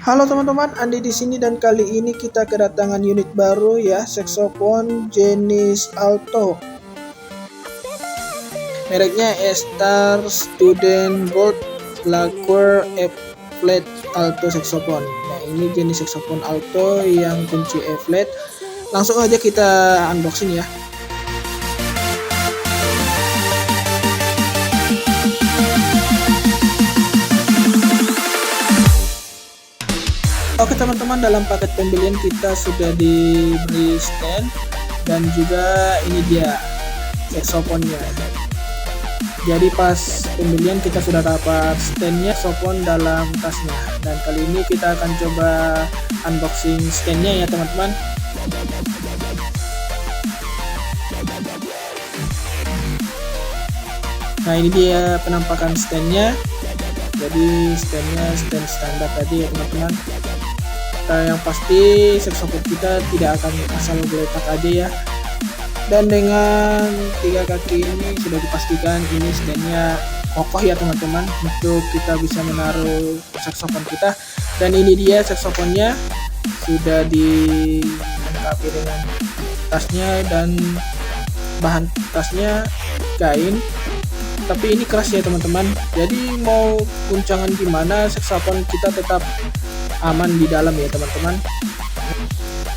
Halo teman-teman, Andi di sini dan kali ini kita kedatangan unit baru ya, saxophone jenis alto. Mereknya Star Student Gold Lacquer F flat alto saxophone. Nah, ini jenis saxophone alto yang kunci E flat. Langsung aja kita unboxing ya. Oke teman-teman, dalam paket pembelian kita sudah diberi stand dan juga ini dia saxophone-nya. Jadi pas pembelian kita sudah dapat standnya, saxophone dalam tasnya. Dan kali ini kita akan coba unboxing standnya ya teman-teman. Nah, ini dia penampakan standnya. Jadi standnya stand standar tadi ya teman-teman. Yang pasti saxophone kita tidak akan asal geletak aja ya. Dan dengan 3 kaki ini sudah dipastikan ini standnya kokoh ya teman-teman, untuk kita bisa menaruh saxophone kita. Dan ini dia saxophone-nya sudah dilengkapi dengan tasnya, dan bahan tasnya kain, tapi ini keras ya teman-teman. Jadi mau guncangan gimana, saxophone kita tetap aman di dalam ya teman-teman.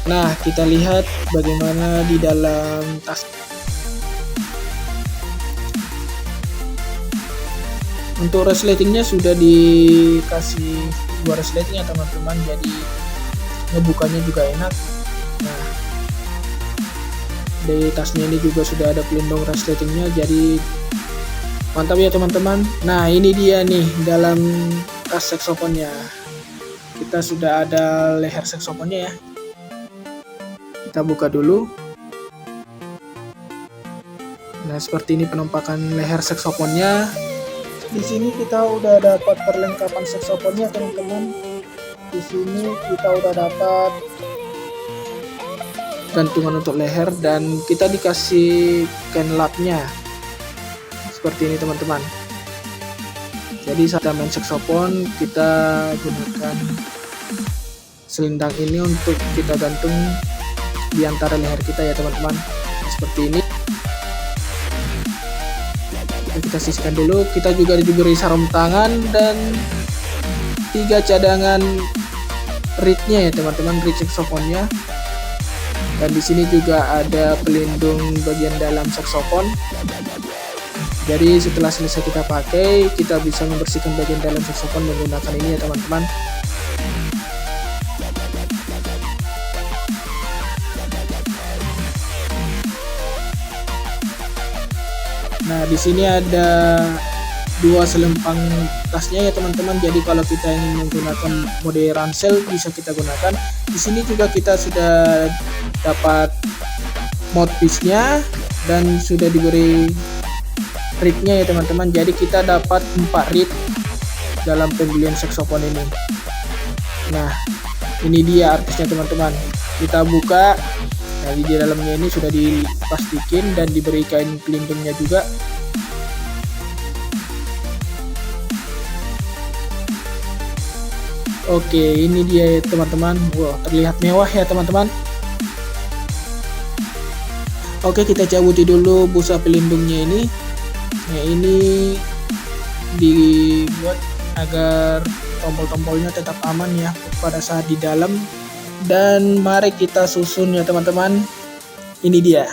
Nah, kita lihat bagaimana di dalam tas. Untuk resletingnya sudah dikasih 2 resleting ya teman-teman, jadi ngebukanya juga enak. Nah, di tasnya ini juga sudah ada pelindung resletingnya, jadi mantap ya teman-teman. Nah, ini dia nih dalam tas saxophone-nya. Kita sudah ada leher saxophone-nya ya. Kita buka dulu. Nah, seperti ini penampakan leher saxophone-nya. Di sini kita udah dapat perlengkapan saxophone-nya teman-teman. Di sini kita udah dapat gantungan untuk leher dan kita dikasih kain lapnya. Seperti ini teman-teman. Jadi saat main saxophone kita gunakan selendang ini untuk kita gantung di antara leher kita ya teman-teman. Seperti ini. Kita sisihkan dulu. Kita juga diberi sarung tangan dan 3 cadangan reednya ya teman-teman, reed saxophone-nya. Dan di sini juga ada pelindung bagian dalam saxophone. Jadi setelah selesai kita pakai, kita bisa membersihkan bagian dalam saxophone menggunakan ini ya teman-teman. Nah, di sini ada 2 selempang tasnya ya teman-teman. Jadi kalau kita ingin menggunakan mode ransel bisa kita gunakan. Di sini juga kita sudah dapat mouthpiece-nya dan sudah diberi reednya ya teman-teman. Jadi kita dapat 4 reed dalam pembelian saxophone ini. Nah, ini dia artisnya teman-teman. Kita buka. Nah, di dalamnya ini sudah dipastikan dan diberi kain pelindungnya juga. Oke, ini dia teman-teman. Wow, terlihat mewah ya teman-teman. Oke, kita cabuti dulu busa pelindungnya ini. Nah, ini dibuat agar tombol-tombolnya tetap aman ya pada saat di dalam. Dan mari kita susun ya teman-teman. Ini dia.